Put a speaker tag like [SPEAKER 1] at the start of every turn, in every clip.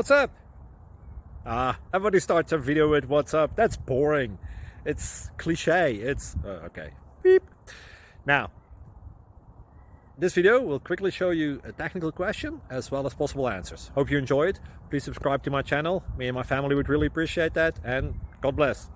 [SPEAKER 1] What's up? Everybody starts a video with what's up. That's boring. It's cliche. It's okay. Beep. Now, this video will quickly show you a technical question as well as possible answers. Hope you enjoy it. Please subscribe to my channel. Me and my family would really appreciate that, and God bless.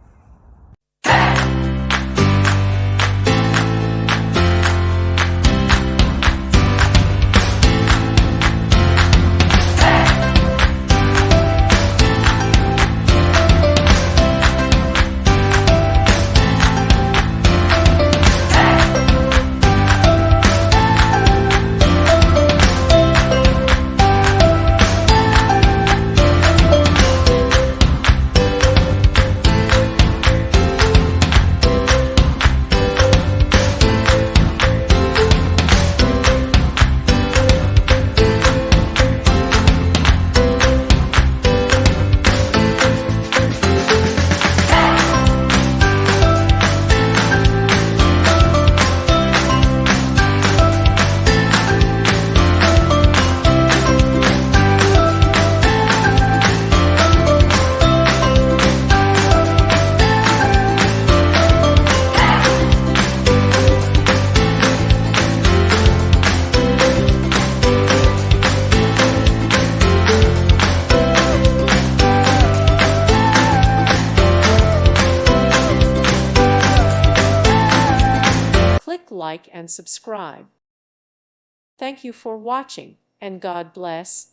[SPEAKER 2] Click like and subscribe. Thank you for watching, and God bless.